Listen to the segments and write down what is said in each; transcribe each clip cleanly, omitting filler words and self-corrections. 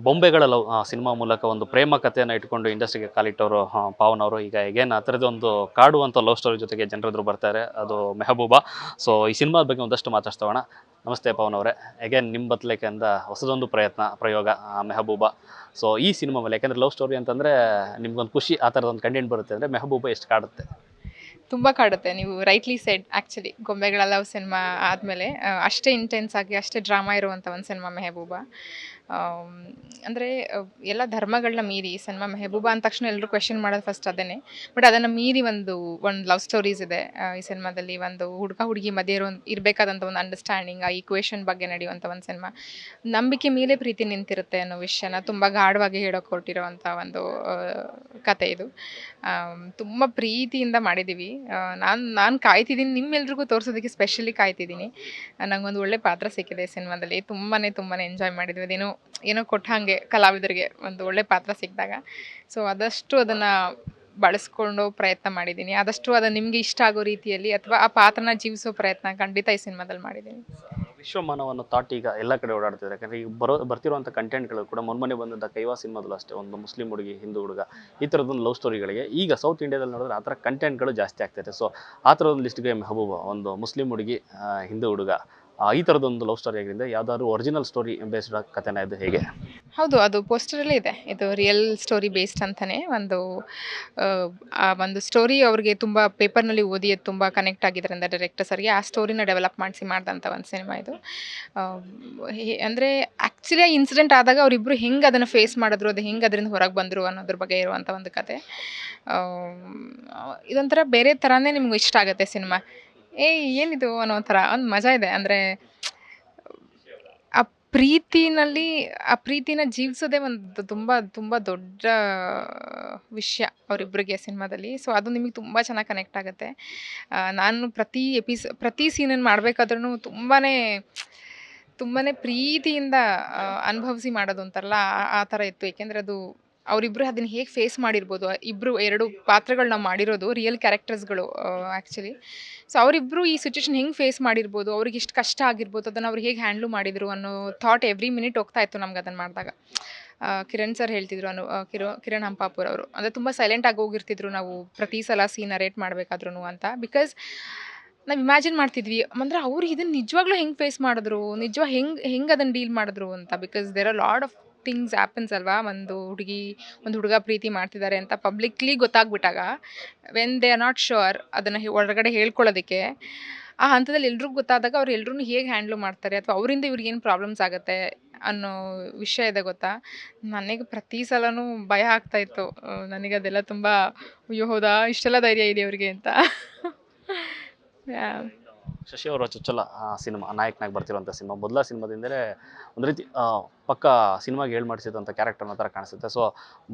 ಬೊಂಬೆಗಳ love cinema ಮೂಲಕ ಒಂದು ಪ್ರೇಮ ಕಥೆಯನ್ನು ಇಟ್ಕೊಂಡು ಇಂಡಸ್ಟ್ರಿಗೆ ಕಾಲಿಟ್ಟವರು ಪಾವನ್ ಅವರು ಈಗ ಹೇಗೇನು ಆ ಥರದ್ದು ಒಂದು ಕಾಡುವಂಥ ಲವ್ ಸ್ಟೋರಿ ಜೊತೆಗೆ ಜನರೆದುರು ಬರ್ತಾರೆ, ಅದು ಮೆಹಬೂಬಾ. ಸೊ ಈ ಸಿನಿಮಾದ ಬಗ್ಗೆ ಒಂದಷ್ಟು ಮಾತಾಡ್ತೋಣ. ನಮಸ್ತೆ ಪವನ್ ಅವರೇ, ಹೇಗೇನು ನಿಮ್ಮ ಬದಲಿಕೆಯಿಂದ ಹೊಸದೊಂದು ಪ್ರಯೋಗ ಮೆಹಬೂಬಾ. ಸೊ ಈ ಸಿನಿಮಾ ಮೇಲೆ ಯಾಕೆಂದರೆ ಲವ್ ಸ್ಟೋರಿ ಅಂತಂದರೆ ನಿಮ್ಗೊಂದು ಖುಷಿ, ಆ ಥರದೊಂದು ಕಂಟೆಂಟ್ ಬರುತ್ತೆ ಅಂದರೆ ಮೆಹಬೂಬಾ ಎಷ್ಟು ಕಾಡುತ್ತೆ? ತುಂಬ ಕಾಡುತ್ತೆ. ನೀವು ರೈಟ್ಲಿ ಸೆಡ್ ಆ್ಯಕ್ಚುಲಿ ಗೊಂಬೆಗಳ ಲವ್ ಸಿನಿಮಾ ಆದಮೇಲೆ ಅಷ್ಟೇ ಇಂಟೆನ್ಸ್ ಆಗಿ ಅಷ್ಟೇ ಡ್ರಾಮಾ ಇರುವಂಥ ಒಂದು ಸಿನಿಮಾ ಮೆಹಬೂಬಾ. ಅಂದರೆ ಎಲ್ಲ ಧರ್ಮಗಳನ್ನ ಮೀರಿ ಈ ಸಿನಿಮಾ ಮೆಹಬೂಬಾ ಅಂದ ತಕ್ಷಣ ಎಲ್ಲರೂ ಕ್ವೆಶನ್ ಮಾಡೋದು ಫಸ್ಟ್ ಅದೇ. ಬಟ್ ಅದನ್ನು ಮೀರಿ ಒಂದು ಲವ್ ಸ್ಟೋರೀಸ್ ಇದೆ ಈ ಸಿನಿಮಾದಲ್ಲಿ. ಒಂದು ಹುಡುಗಿ ಮಧ್ಯೆ ಇರಬೇಕಾದಂಥ ಒಂದು ಅಂಡರ್ಸ್ಟ್ಯಾಂಡಿಂಗ್, ಆ ಈಕ್ವೇಷನ್ ಬಗ್ಗೆ ನಡೆಯುವಂಥ ಒಂದು ಸಿನಿಮಾ. ನಂಬಿಕೆ ಮೇಲೆ ಪ್ರೀತಿ ನಿಂತಿರುತ್ತೆ ಅನ್ನೋ ವಿಷಯನ ತುಂಬ ಗಾಢವಾಗಿ ಹೇಳೋಕೆ ಹೊರಟಿರೋವಂಥ ಒಂದು ಕತೆ ಇದು. ತುಂಬ ಪ್ರೀತಿಯಿಂದ ಮಾಡಿದ್ದೀವಿ. ನಾನು ಕಾಯ್ತಿದ್ದೀನಿ, ನಿಮ್ಮೆಲ್ರಿಗೂ ತೋರಿಸೋದಕ್ಕೆ ಸ್ಪೆಷಲಿ ಕಾಯ್ತಿದ್ದೀನಿ. ನಂಗೊಂದು ಒಳ್ಳೆ ಪಾತ್ರ ಸಿಕ್ಕಿದೆ ಸಿನಿಮಾದಲ್ಲಿ. ತುಂಬಾ ಎಂಜಾಯ್ ಮಾಡಿದ್ವಿ. ಏನೋ ಕೊಟ್ಟ ಹಾಗೆ ಕಲಾವಿದರಿಗೆ ಒಂದು ಒಳ್ಳೆ ಪಾತ್ರ ಸಿಕ್ಕಿದಾಗ. ಸೊ ಆದಷ್ಟು ಅದನ್ನು ಬಳಸ್ಕೊಂಡು ಪ್ರಯತ್ನ ಮಾಡಿದ್ದೀನಿ. ಆದಷ್ಟು ಅದು ನಿಮಗೆ ಇಷ್ಟ ಆಗೋ ರೀತಿಯಲ್ಲಿ ಅಥವಾ ಆ ಪಾತ್ರನ ಜೀವಿಸೋ ಪ್ರಯತ್ನ ಖಂಡಿತ ಈ ಸಿನಿಮಾದಲ್ಲಿ ಮಾಡಿದ್ದೀನಿ. ವಿಶ್ವಮಾನವನ್ನು ತಾಟ್ ಈಗ ಎಲ್ಲ ಕಡೆ ಓಡಾಡ್ತಿದ್ದಾರೆ. ಯಾಕಂದರೆ ಈಗ ಬರ್ತಿರುವಂಥ ಕಂಟೆಂಟ್ಗಳು ಕೂಡ ಮೊನ್ನೆ ಬಂದಂಥ ಕೈವಾ ಸಿನಿಮಾದಲ್ಲೂ ಅಷ್ಟೇ, ಒಂದು ಮುಸ್ಲಿಂ ಹುಡುಗಿ ಹಿಂದೂ ಹುಡುಗ, ಈ ಥರದೊಂದು ಲವ್ ಸ್ಟೋರಿಗಳಿಗೆ ಈಗ ಸೌತ್ ಇಂಡಿಯಾದಲ್ಲಿ ನೋಡಿದ್ರೆ ಆ ಥರ ಕಂಟೆಂಟ್ಗಳು ಜಾಸ್ತಿ ಆಗ್ತಾಯಿದೆ. ಸೊ ಆ ಥರದೊಂದು ಲಿಸ್ಟ್ಗೆ ಮೆಹಬೂಬಾ ಒಂದು ಮುಸ್ಲಿಂ ಹುಡುಗಿ, ಹಿಂದೂ ಹುಡುಗ, ಈ ಥರದೊಂದು ಲವ್ ಸ್ಟೋರಿ ಆಗಿರಿಂದ ಯಾವ್ದಾದ್ರು ಒರಿಜಿನಲ್ ಸ್ಟೋರಿ ಬೇಸ್ಡ್ ಕಥೆನ ಇದು ಹೇಗೆ? ಹೌದು, ಅದು ಪೋಸ್ಟರಲ್ಲೇ ಇದೆ. ಇದು ರಿಯಲ್ ಸ್ಟೋರಿ ಬೇಸ್ಡ್ ಅಂತಲೇ ಆ ಒಂದು ಸ್ಟೋರಿ ಅವ್ರಿಗೆ ತುಂಬ ಪೇಪರ್ನಲ್ಲಿ ಓದಿ ಅದು ತುಂಬ ಕನೆಕ್ಟ್ ಆಗಿದ್ದರಿಂದ ಡೈರೆಕ್ಟರ್ ಸರ್ಗೆ ಆ ಸ್ಟೋರಿನ ಡೆವಲಪ್ ಮಾಡಿದಂಥ ಒಂದು ಸಿನಿಮಾ ಇದು. ಅಂದರೆ ಆ್ಯಕ್ಚುಲಿ ಆ ಇನ್ಸಿಡೆಂಟ್ ಆದಾಗ ಅವರಿಬ್ಬರು ಹೆಂಗೆ ಅದನ್ನು ಫೇಸ್ ಮಾಡಿದ್ರು, ಅದು ಹೆಂಗೆ ಅದರಿಂದ ಹೊರಗೆ ಬಂದರು ಅನ್ನೋದ್ರ ಬಗ್ಗೆ ಇರುವಂಥ ಒಂದು ಕತೆ. ಇದೊಂಥರ ಬೇರೆ ಥರನೇ ನಿಮ್ಗೆ ಇಷ್ಟ ಆಗುತ್ತೆ ಸಿನಿಮಾ. ಏನಿದು ಅನ್ನೋ ಥರ ಒಂದು ಮಜಾ ಇದೆ. ಅಂದರೆ ಆ ಪ್ರೀತಿನ ಜೀವಿಸೋದೇ ಒಂದು ತುಂಬ ದೊಡ್ಡ ವಿಷಯ ಅವರಿಬ್ಬರಿಗೆ ಸಿನಿಮಾದಲ್ಲಿ. ಸೊ ಅದು ನಿಮಗೆ ತುಂಬ ಚೆನ್ನಾಗಿ ಕನೆಕ್ಟ್ ಆಗುತ್ತೆ. ನಾನು ಪ್ರತಿ ಸೀನನ್ನು ಮಾಡಬೇಕಾದ್ರೂ ತುಂಬಾ ಪ್ರೀತಿಯಿಂದ ಅನುಭವಿಸಿ ಮಾಡೋದು ಅಂತಾರಲ್ಲ, ಆ ಥರ ಇತ್ತು. ಏಕೆಂದರೆ ಅದು ಅವರಿಬ್ಬರು ಅದನ್ನು ಹೇಗೆ ಫೇಸ್ ಮಾಡಿರ್ಬೋದು. ಎರಡು ಪಾತ್ರಗಳನ್ನ ಮಾಡಿರೋದು ರಿಯಲ್ ಕ್ಯಾರೆಕ್ಟರ್ಸ್ಗಳು ಆ್ಯಕ್ಚುಲಿ. ಸೊ ಅವರಿಬ್ಬರು ಈ ಸಿಚುವೇಶನ್ ಹೆಂಗೆ ಫೇಸ್ ಮಾಡಿರ್ಬೋದು, ಅವ್ರಿಗೆ ಎಷ್ಟು ಕಷ್ಟ ಆಗಿರ್ಬೋದು, ಅದನ್ನು ಅವ್ರು ಹೇಗೆ ಹ್ಯಾಂಡ್ಲ್ ಮಾಡಿದರು ಅನ್ನೋ ಥಾಟ್ ಎವ್ರಿ ಮಿನಿಟ್ ಹೋಗ್ತಾ ಇತ್ತು ನಮ್ಗೆ ಅದನ್ನು ಮಾಡಿದಾಗ. ಕಿರಣ್ ಸರ್ ಹೇಳ್ತಿದ್ರು, ಕಿರಣ್ ಹಂಪಾಪುರ್ ಅವರು, ಅಂದರೆ ತುಂಬ ಸೈಲೆಂಟಾಗಿ ಹೋಗಿರ್ತಿದ್ರು ನಾವು ಪ್ರತಿ ಸಲ ಸೀನ್ ನರೇಟ್ ಮಾಡಬೇಕಾದ್ರೂ ಅಂತ. ಬಿಕಾಸ್ ನಾವು ಇಮ್ಯಾಜಿನ್ ಮಾಡ್ತಿದ್ವಿ, ಅಂದರೆ ಅವ್ರು ಇದನ್ನು ನಿಜವಾಗ್ಲೂ ಹೆಂಗೆ ಫೇಸ್ ಮಾಡಿದ್ರು, ಹೆಂಗೆ ಅದನ್ನು ಡೀಲ್ ಮಾಡಿದ್ರು ಅಂತ. Because there are lot of things happens ಅಲ್ವಾ. ಒಂದು ಹುಡುಗ ಪ್ರೀತಿ ಮಾಡ್ತಿದ್ದಾರೆ ಅಂತ ಪಬ್ಲಿಕ್ಲಿ ಗೊತ್ತಾಗ್ಬಿಟ್ಟಾಗ, when they are not sure ಅದನ್ನು ಹೊರಗಡೆ ಹೇಳ್ಕೊಳ್ಳೋದಕ್ಕೆ, ಆ ಹಂತದಲ್ಲಿ ಎಲ್ರಿಗೂ ಗೊತ್ತಾದಾಗ ಅವ್ರು ಎಲ್ರೂ ಹೇಗೆ ಹ್ಯಾಂಡ್ಲ್ ಮಾಡ್ತಾರೆ ಅಥವಾ ಅವರಿಂದ ಇವ್ರಿಗೆ ಏನು ಪ್ರಾಬ್ಲಮ್ಸ್ ಆಗುತ್ತೆ ಅನ್ನೋ ವಿಷಯ ಇದೆ ಗೊತ್ತಾ. ನನಗೆ ಪ್ರತಿ ಸಲನೂ ಭಯ ಆಗ್ತಾಯಿತ್ತು. ನನಗೆ ಅದೆಲ್ಲ ತುಂಬ ಅಯ್ಯೋ ಹೌದಾ, ಇಷ್ಟೆಲ್ಲ ಧೈರ್ಯ ಇದೆ ಅವ್ರಿಗೆ ಅಂತ. ಶಶಿ ಅವರ ಚೊಚ್ಚಲ ಸಿನಿಮಾ, ನಾಯಕನಾಗಿ ಬರ್ತಿರುವಂಥ ಸಿನಿಮಾ, ಮೊದಲ ಸಿನಿಮಾದಿಂದಲೇ ಒಂದು ರೀತಿ ಪಕ್ಕ ಸಿನಿಮಾಗೆ ಹೇಳಿ ಮಾಡಿಸಿದಂಥ ಕ್ಯಾರೆಕ್ಟರ್ನ ಥರ ಕಾಣಿಸುತ್ತೆ. ಸೊ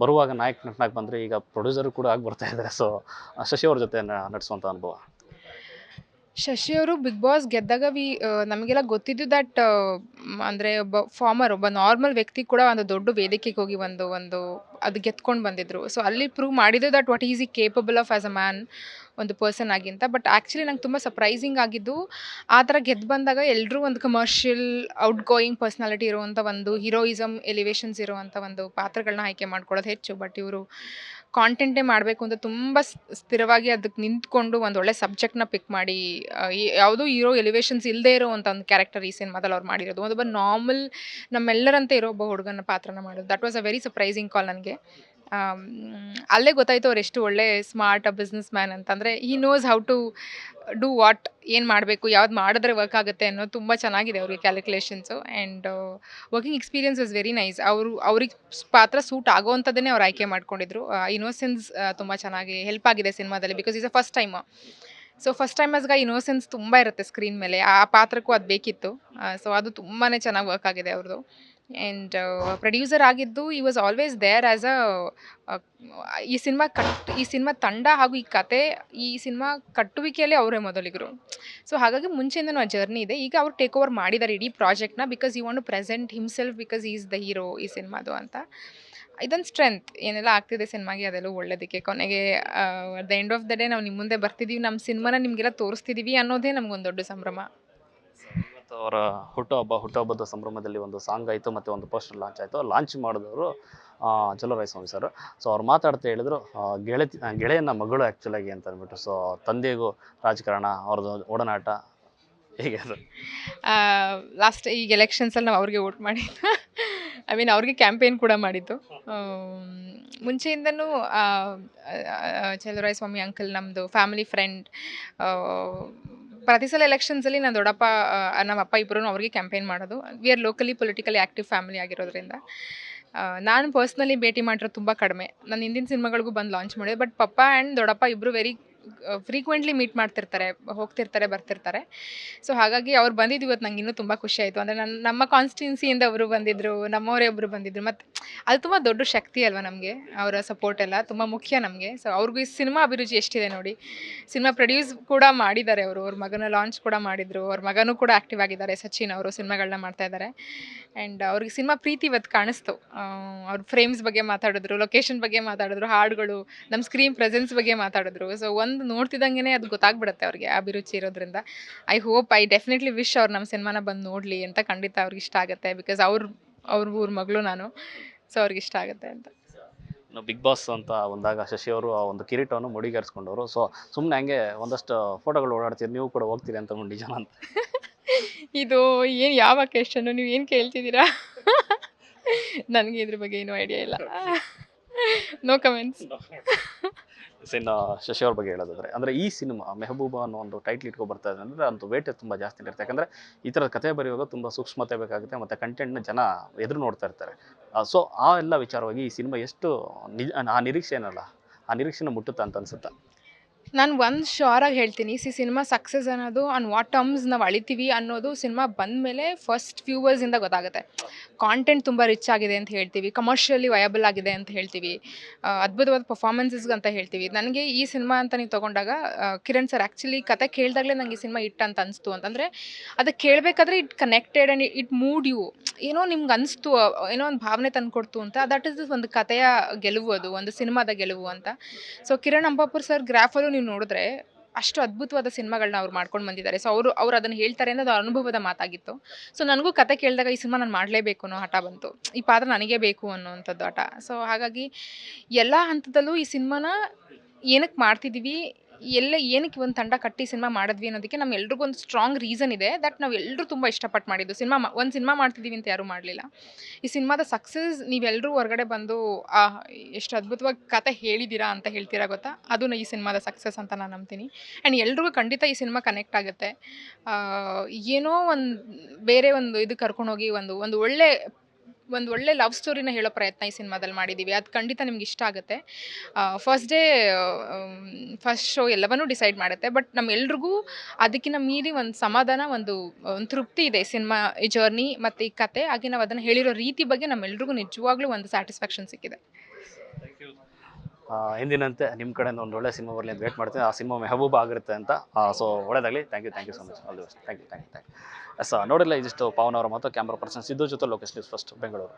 ಬರುವಾಗ ನಾಯಕ ನಟನಾಗಿ ಬಂದರೆ ಈಗ ಪ್ರೊಡ್ಯೂಸರು ಕೂಡ ಆಗಿ ಬರ್ತಾ ಇದ್ದಾರೆ. ಸೊ ಶಶಿ ಅವ್ರ ಜೊತೆ ನಟಿಸುವಂಥ ಅನುಭವ? ಶಶಿ ಅವರು ಬಿಗ್ ಬಾಸ್ ಗೆದ್ದಾಗ ನಮಗೆಲ್ಲ ಗೊತ್ತಿದ್ದು ದಟ್ ಅಂದರೆ ಒಬ್ಬ ನಾರ್ಮಲ್ ವ್ಯಕ್ತಿ ಕೂಡ ಒಂದು ದೊಡ್ಡ ವೇದಿಕೆಗೆ ಹೋಗಿ ಒಂದು ಅದು ಗೆದ್ಕೊಂಡು ಬಂದಿದ್ರು. ಸೊ ಅಲ್ಲಿ ಪ್ರೂವ್ ಮಾಡಿದ್ದು ದಟ್ ವಾಟ್ ಈಸ್ ಈ capable of as a man, ಒಂದು ಪರ್ಸನ್ ಆಗಿಂತ. ಬಟ್ ಆ್ಯಕ್ಚುಲಿ ನಂಗೆ ತುಂಬ ಸರ್ಪ್ರೈಸಿಂಗ್ ಆಗಿದ್ದು, ಆ ಥರ ಗೆದ್ದು ಬಂದಾಗ ಎಲ್ಲರೂ ಒಂದು ಕಮರ್ಷಿಯಲ್ ಔಟ್ ಗೋಯಿಂಗ್ ಪರ್ಸ್ನಾಲಿಟಿ ಇರುವಂಥ ಒಂದು ಹೀರೋಯಿಸಮ್ ಎಲಿವೇಶನ್ಸ್ ಇರುವಂಥ ಒಂದು ಪಾತ್ರಗಳನ್ನ ಆಯ್ಕೆ ಮಾಡ್ಕೊಳ್ಳೋದು ಹೆಚ್ಚು. ಬಟ್ ಇವರು ಕಾಂಟೆಂಟೇ ಮಾಡಬೇಕು ಅಂತ ತುಂಬ ಸ್ಥಿರವಾಗಿ ಅದಕ್ಕೆ ನಿಂತ್ಕೊಂಡು ಒಂದು ಒಳ್ಳೆ ಸಬ್ಜೆಕ್ಟ್ನ ಪಿಕ್ ಮಾಡಿ, ಯಾವುದೂ ಹೀರೋ ಎಲಿವೇಶನ್ಸ್ ಇಲ್ಲದೇ ಇರೋವಂಥ ಒಂದು ಕ್ಯಾರೆಕ್ಟರ್ ಈ ಸಿನಿಮಾದಲ್ಲಿ ಅವ್ರು ಮಾಡಿರೋದು. ಒಬ್ಬ ನಾರ್ಮಲ್ ನಮ್ಮೆಲ್ಲರಂತೆ ಇರೋ ಒಬ್ಬ ಹುಡುಗನ ಪಾತ್ರನ ಮಾಡೋದು. That was a very surprising call ನನಗೆ. ಅಲ್ಲೇ ಗೊತ್ತಾಯಿತು ಅವ್ರು ಎಷ್ಟು ಒಳ್ಳೆ ಸ್ಮಾರ್ಟ್ ಬಿಸ್ನೆಸ್ ಮ್ಯಾನ್ ಅಂತಂದರೆ he knows how to do what, ಏನು ಮಾಡಬೇಕು, ಯಾವ್ದು ಮಾಡಿದ್ರೆ ವರ್ಕ್ ಆಗುತ್ತೆ ಅನ್ನೋದು ತುಂಬ ಚೆನ್ನಾಗಿದೆ ಅವ್ರಿಗೆ calculations. And working experience is very nice. ಅವ್ರಿಗೆ ಪಾತ್ರ ಸೂಟ್ ಆಗೋವಂಥದ್ದನ್ನೇ ಅವ್ರು ಆಯ್ಕೆ ಮಾಡ್ಕೊಂಡಿದ್ರು. ಇನ್ನೋಸೆನ್ಸ್ ತುಂಬ ಚೆನ್ನಾಗಿ ಹೆಲ್ಪ್ ಆಗಿದೆ ಸಿನಿಮಾದಲ್ಲಿ. ಬಿಕಾಸ್ ಈಸ್ ಅ ಫಸ್ಟ್ ಟೈಮರ್ಸ್ಗೆ ಇನ್ನೋಸೆನ್ಸ್ ತುಂಬ ಇರುತ್ತೆ ಸ್ಕ್ರೀನ್ ಮೇಲೆ. ಆ ಪಾತ್ರಕ್ಕೂ ಅದು ಬೇಕಿತ್ತು. ಸೊ ಅದು ತುಂಬಾ ಚೆನ್ನಾಗಿ ವರ್ಕ್ ಆಗಿದೆ ಅವ್ರದ್ದು. ಆ್ಯಂಡ್ ಪ್ರೊಡ್ಯೂಸರ್ ಆಗಿದ್ದು ಈ ವಾಸ್ ಆಲ್ವೇಸ್ ದೇರ್ ಆ್ಯಸ್ ಈ ಸಿನಿಮಾ ತಂಡ ಹಾಗೂ ಈ ಸಿನಿಮಾ ಕಟ್ಟುವಿಕೆಯಲ್ಲಿ ಅವರೇ ಮೊದಲಿಗರು. ಸೊ ಹಾಗಾಗಿ ಮುಂಚೆಯಿಂದನೂ ಆ ಜರ್ನಿ ಇದೆ. ಈಗ ಅವ್ರು ಟೇಕ್ ಓವರ್ ಮಾಡಿದ್ದಾರೆ ಇಡೀ ಪ್ರಾಜೆಕ್ಟ್ನ. Because he want to present himself because he is the hero ಸಿನಿಮಾದು ಅಂತ. ಇದೊಂದು ಸ್ಟ್ರೆಂತ್. ಏನೆಲ್ಲ ಆಗ್ತಿದೆ ಸಿನಿಮಾಗೆ ಅದೆಲ್ಲ ಒಳ್ಳೇದಕ್ಕೆ. ಕೊನೆಗೆ the end of the day ನಾವು ನಿಮ್ಮ ಮುಂದೆ ಬರ್ತಿದ್ದೀವಿ, ನಮ್ಮ ಸಿನಿಮಾನ ನಿಮಗೆಲ್ಲ ತೋರಿಸ್ತಿದ್ದೀವಿ ಅನ್ನೋದೇ ನಮಗೊಂದು ದೊಡ್ಡ ಸಂಭ್ರಮ. ಸೊ ಅವರ ಹುಟ್ಟುಹಬ್ಬದ ಸಂಭ್ರಮದಲ್ಲಿ ಒಂದು ಸಾಂಗ್ ಆಯಿತು ಮತ್ತು ಒಂದು ಪೋಸ್ಟರ್ ಲಾಂಚ್ ಆಯಿತು. ಲಾಂಚ್ ಮಾಡಿದವರು ಚಲುವರಾಯಸ್ವಾಮಿ ಸರ್. ಸೊ ಅವ್ರು ಮಾತಾಡ್ತಾ ಹೇಳಿದ್ರು, ಗೆಳೆಯನ ಮಗಳು ಆ್ಯಕ್ಚುಲಾಗಿ ಅಂತ ಅಂದ್ಬಿಟ್ಟು. ಸೊ ತಂದೆಗೂ ರಾಜಕಾರಣ ಅವ್ರದ್ದು ಒಡನಾಟ ಹೇಗೆ ಅದು? ಲಾಸ್ಟ್ ಈಗ ಎಲೆಕ್ಷನ್ಸಲ್ಲಿ ನಾವು ಅವ್ರಿಗೆ ವೋಟ್ ಮಾಡಿದ್ದು. ಐ ಮೀನ್ ಅವ್ರಿಗೆ ಕ್ಯಾಂಪೇನ್ ಕೂಡ ಮಾಡಿದ್ದು. ಮುಂಚೆಯಿಂದನೂ ಚಲುವರಾಯಸ್ವಾಮಿ ಅಂಕಲ್ ನಮ್ಮದು ಫ್ಯಾಮಿಲಿ ಫ್ರೆಂಡ್. ಪ್ರತಿ ಸಲ ಎಲೆಕ್ಷನ್ಸಲ್ಲಿ ನನ್ನ ದೊಡ್ಡಪ್ಪ ನಮ್ಮ ಅಪ್ಪ ಇಬ್ಬರೂ ಅವ್ರಿಗೆ ಕ್ಯಾಂಪೇನ್ ಮಾಡೋದು. We are locally politically active family ಆಗಿರೋದ್ರಿಂದ ನಾನು ಪರ್ಸ್ನಲಿ ಭೇಟಿ ಮಾಡಿರೋದು ತುಂಬ ಕಡಿಮೆ. ನಾನು ಹಿಂದಿನ ಸಿನಿಮಾಗಳಿಗೂ ಬಂದು ಲಾಂಚ್ ಮಾಡಿದೆ. ಬಟ್ ಪಪ್ಪ ಆ್ಯಂಡ್ ದೊಡ್ಡಪ್ಪ ಇಬ್ಬರು ವೆರಿ ಫ್ರೀಕ್ವೆಂಟ್ಲಿ ಮೀಟ್ ಮಾಡ್ತಿರ್ತಾರೆ, ಹೋಗ್ತಿರ್ತಾರೆ, ಬರ್ತಿರ್ತಾರೆ. ಸೊ ಹಾಗಾಗಿ ಅವ್ರು ಬಂದಿದ್ದು ಇವತ್ತು ನಂಗೆ ಇನ್ನೂ ತುಂಬ ಖುಷಿ ಆಯಿತು. ಅಂದರೆ ನಮ್ಮ ಕಾನ್ಸ್ಟಿಟ್ಯೂನ್ಸಿಯಿಂದ ಅವರು ಬಂದಿದ್ದರು, ನಮ್ಮವರೇ ಒಬ್ಬರು ಬಂದಿದ್ದರು. ಮತ್ತು ಅದು ತುಂಬ ದೊಡ್ಡ ಶಕ್ತಿ ಅಲ್ವಾ ನಮಗೆ, ಅವರ ಸಪೋರ್ಟ್ ಎಲ್ಲ ತುಂಬ ಮುಖ್ಯ ನಮಗೆ. ಸೊ ಅವ್ರಿಗೂ ಈ ಸಿನಿಮಾ ಅಭಿರುಚಿ ಎಷ್ಟಿದೆ ನೋಡಿ. ಸಿನಿಮಾ ಪ್ರೊಡ್ಯೂಸ್ ಕೂಡ ಮಾಡಿದ್ದಾರೆ ಅವರು, ಅವ್ರ ಮಗನ ಲಾಂಚ್ ಕೂಡ ಮಾಡಿದರು. ಅವ್ರ ಮಗನೂ ಕೂಡ ಆ್ಯಕ್ಟಿವ್ ಆಗಿದ್ದಾರೆ, ಸಚಿನ್ ಅವರು ಸಿನಿಮಾಗಳನ್ನ ಮಾಡ್ತಾ ಇದ್ದಾರೆ. ಆ್ಯಂಡ್ ಅವ್ರಿಗೆ ಸಿನಿಮಾ ಪ್ರೀತಿ ಇವತ್ತು ಕಾಣಿಸ್ತು. ಅವ್ರ ಫ್ರೇಮ್ಸ್ ಬಗ್ಗೆ ಮಾತಾಡಿದ್ರು, ಲೊಕೇಶನ್ ಬಗ್ಗೆ ಮಾತಾಡಿದ್ರು, ಹಾಡುಗಳು, ನಮ್ಮ ಸ್ಕ್ರೀನ್ ಪ್ರೆಸೆನ್ಸ್ ಬಗ್ಗೆ ಮಾತಾಡಿದ್ರು. ಸೊ ಒಂದು ನೋಡ್ತಿದ್ದಂಗೆ ಅದು ಗೊತ್ತಾಗ್ಬಿಡುತ್ತೆ ಅವ್ರಿಗೆ ಅಭಿರುಚಿ ಇರೋದ್ರಿಂದ. ಐ ಡೆಫಿನೆಟ್ಲಿ ವಿಶ್ ಅವ್ರು ನಮ್ಮ ಸಿನಿಮಾನ ಬಂದು ನೋಡಲಿ ಅಂತ. ಖಂಡಿತ ಅವ್ರಿಗೆ ಇಷ್ಟ ಆಗುತ್ತೆ. ಬಿಕಾಸ್ ಅವ್ರ ಊರ ಮಗಳು ನಾನು. ಸೊ ಅವ್ರಿಗೆ ಇಷ್ಟ ಆಗುತ್ತೆ ಅಂತ. ಬಿಗ್ ಬಾಸ್ ಅಂತ ಬಂದಾಗ ಶಶಿ ಅವರು ಆ ಒಂದು ಕಿರೀಟವನ್ನು ಮುಡಿಗೇರಿಸ್ಕೊಂಡವರು. ಸೊ ಸುಮ್ಮನೆ ಹಂಗೆ ಒಂದಷ್ಟು ಫೋಟೋಗಳು ಓಡಾಡ್ತೀರಿ, ನೀವು ಕೂಡ ಹೋಗ್ತೀರಿ ಅಂತ ನಿಜ ಅಂತ? ಇದು ಏನು ಯಾವ ಕ್ವೆಶ್ಚನ್ನು, ನೀವು ಏನು ಕೇಳ್ತಿದ್ದೀರಾ? ನನಗೆ ಇದ್ರ ಬಗ್ಗೆ ಏನೂ ಐಡಿಯಾ ಇಲ್ಲ. No comments. ಇನ್ನು ಶಶಿ ಅವ್ರ ಬಗ್ಗೆ ಹೇಳೋದಾದ್ರೆ, ಅಂದರೆ ಈ ಸಿನಿಮಾ ಮೆಹಬೂಬಾ ಅನ್ನೋ ಒಂದು ಟೈಟ್ಲ್ ಇಟ್ಕೊಂಡು ಬರ್ತಾ ಇದೆ ಅಂದರೆ ಅಂತು ವೇಟ್ ತುಂಬ ಜಾಸ್ತಿ ಇರುತ್ತೆ. ಯಾಕಂದರೆ ಈ ಥರದ ಕಥೆ ಬರೆಯುವಾಗ ತುಂಬ ಸೂಕ್ಷ್ಮತೆ ಬೇಕಾಗುತ್ತೆ ಮತ್ತು ಕಂಟೆಂಟ್ನ ಜನ ಎದುರು ನೋಡ್ತಾ ಇರ್ತಾರೆ. ಸೊ ಆ ಎಲ್ಲ ವಿಚಾರವಾಗಿ ಈ ಸಿನಿಮಾ ಎಷ್ಟು ಆ ನಿರೀಕ್ಷೆ ಏನಲ್ಲ, ಆ ನಿರೀಕ್ಷೆನ ಮುಟ್ಟುತ್ತಾ ಅಂತ ಅನ್ಸುತ್ತಾ? ನಾನು ಒಂದು ಶ್ಯೂರಾಗಿ ಹೇಳ್ತೀನಿ, ಸಿನಿಮಾ ಸಕ್ಸಸ್ ಅನ್ನೋದು ಆನ್ ವಾಟ್ ಟರ್ಮ್ಸ್ ನಾವು ಅಳಿತೀವಿ ಅನ್ನೋದು ಸಿನಿಮಾ ಬಂದಮೇಲೆ ಫಸ್ಟ್ ಫ್ಯೂ ಅವರ್ಸಿಂದ ಗೊತ್ತಾಗುತ್ತೆ. ಕಾಂಟೆಂಟ್ ತುಂಬ ರಿಚ್ ಆಗಿದೆ ಅಂತ ಹೇಳ್ತೀವಿ, ಕಮರ್ಷಿಯಲಿ ವಯಬಲ್ ಆಗಿದೆ ಅಂತ ಹೇಳ್ತೀವಿ, ಅದ್ಭುತವಾದ ಪರ್ಫಾರ್ಮೆನ್ಸಸ್ ಅಂತ ಹೇಳ್ತೀವಿ. ನನಗೆ ಈ ಸಿನಿಮಾ ಅಂತ ನೀವು ತೊಗೊಂಡಾಗ ಕಿರಣ್ ಸರ್ ಆ್ಯಕ್ಚುಲಿ ಕತೆ ಕೇಳಿದಾಗಲೇ ನನಗೆ ಈ ಸಿನಿಮಾ ಇಟ್ ಅಂತ ಅನಿಸ್ತು. ಅಂತಂದರೆ ಅದಕ್ಕೆ ಕೇಳಬೇಕಾದ್ರೆ it connected and it moved you. ಏನೋ ನಿಮ್ಗೆ ಅನಿಸ್ತು, ಏನೋ ಒಂದು ಭಾವನೆ ತಂದುಕೊಡ್ತು ಅಂತ. ದಟ್ ಇಸ್ ಒಂದು ಕಥೆಯ ಗೆಲುವು, ಅದು ಒಂದು ಸಿನಿಮಾದ ಗೆಲುವು ಅಂತ. ಸೊ ಕಿರಣ್ ಅಂಬಾಪುರ್ ಸರ್ ಗ್ರಾಫಲ್ಲೂ ನೀವು ನೋಡಿದ್ರೆ ಅಷ್ಟು ಅದ್ಭುತವಾದ ಸಿನಿಮಾಗಳನ್ನ ಅವ್ರು ಮಾಡ್ಕೊಂಡು ಬಂದಿದ್ದಾರೆ. ಸೊ ಅವ್ರು ಅದನ್ನು ಹೇಳ್ತಾರೆ ಅನ್ನೋದು ಅನುಭವದ ಮಾತಾಗಿತ್ತು. ಸೊ ನನಗೂ ಕತೆ ಕೇಳಿದಾಗ ಈ ಸಿನಿಮಾ ನಾನು ಮಾಡಲೇಬೇಕು ಅನ್ನೋ ಹಠ ಬಂತು, ಈ ಪಾತ್ರ ನನಗೇ ಬೇಕು ಅನ್ನೋವಂಥದ್ದು ಹಠ. ಸೊ ಹಾಗಾಗಿ ಎಲ್ಲ ಹಂತದಲ್ಲೂ ಈ ಸಿನಿಮಾನ ಏನಕ್ಕೆ ಮಾಡ್ತಿದ್ದೀವಿ, ಏನಕ್ಕೆ ಒಂದು ತಂಡ ಕಟ್ಟಿ ಸಿನಿಮಾ ಮಾಡಿದ್ವಿ ಅನ್ನೋದಕ್ಕೆ ನಮ್ಮೆಲ್ರಿಗೂ ಒಂದು ಸ್ಟ್ರಾಂಗ್ ರೀಸನ್ ಇದೆ. ದಟ್ ನಾವು ಎಲ್ಲರೂ ತುಂಬ ಇಷ್ಟಪಟ್ಟು ಮಾಡಿದ್ದು ಒಂದು ಸಿನಿಮಾ ಮಾಡ್ತಿದ್ದೀವಿ ಅಂತ ಯಾರೂ ಮಾಡಲಿಲ್ಲ. ಈ ಸಿನಿಮಾದ ಸಕ್ಸಸ್ ನೀವೆಲ್ಲರೂ ಹೊರಗಡೆ ಬಂದು ಎಷ್ಟು ಅದ್ಭುತವಾಗಿ ಕತೆ ಹೇಳಿದ್ದೀರಾ ಅಂತ ಹೇಳ್ತೀರಾ ಗೊತ್ತಾ, ಅದು ಈ ಸಿನಿಮಾದ ಸಕ್ಸಸ್ ಅಂತ ನಾನು ನಂಬ್ತೀನಿ. ಆ್ಯಂಡ್ ಎಲ್ರಿಗೂ ಖಂಡಿತ ಈ ಸಿನಿಮಾ ಕನೆಕ್ಟ್ ಆಗುತ್ತೆ. ಏನೋ ಒಂದು ಬೇರೆ ಒಂದು ಇದು ಕರ್ಕೊಂಡೋಗಿ ಒಂದು ಒಳ್ಳೆ ಲವ್ ಸ್ಟೋರಿನ ಹೇಳೋ ಪ್ರಯತ್ನ ಈ ಸಿನಿಮಾದಲ್ಲಿ ಮಾಡಿದ್ದೀವಿ. ಅದು ಖಂಡಿತ ನಿಮ್ಗೆ ಇಷ್ಟ ಆಗುತ್ತೆ. ಫಸ್ಟ್ ಶೋ ಎಲ್ಲವನ್ನೂ ಡಿಸೈಡ್ ಮಾಡುತ್ತೆ. ಬಟ್ ನಮ್ಮೆಲ್ರಿಗೂ ಅದಕ್ಕಿಂತ ಮೀರಿ ಒಂದು ಸಮಾಧಾನ, ಒಂದು ತೃಪ್ತಿ ಇದೆ ಸಿನಿಮಾ, ಈ ಜರ್ನಿ ಮತ್ತು ಈ ಕತೆ. ಹಾಗೆ ನಾವು ಅದನ್ನು ಹೇಳಿರೋ ರೀತಿ ಬಗ್ಗೆ ನಮ್ಮೆಲ್ರಿಗೂ ನಿಜವಾಗ್ಲೂ ಒಂದು ಸ್ಯಾಟಿಸ್ಫ್ಯಾಕ್ಷನ್ ಸಿಕ್ಕಿದೆ. ಎಂದಿನಂತೆ ನಿಮ್ಮ ಕಡೆಯಿಂದ ಒಂದು ಒಳ್ಳೆ ಸಿನಿಮಾ ಬರಲಿ ಅಂತ ವೇಟ್ ಮಾಡ್ತೀನಿ. ಆ ಸಿನಿಮಾ ಮೆಹಬೂಬಾ ಆಗಿರುತ್ತೆ ಅಂತ. ಸೊ ಒಳ್ಳೆಯದಾಗಲಿ. Thank you so much. All the best. Thank you. Yes ನೋಡಿಲ್ಲ, ಇದಿಷ್ಟು ಪಾವನ್ ಅವರ ಮತ್ತು ಕ್ಯಾಮ್ರಾ ಪರ್ಸನ್ ಸಿದ್ದು ಜೊತೆ ಲೋಕೇಶ್ ನ್ಯೂಸ್ ಫಸ್ಟ್ ಬೆಂಗಳೂರು.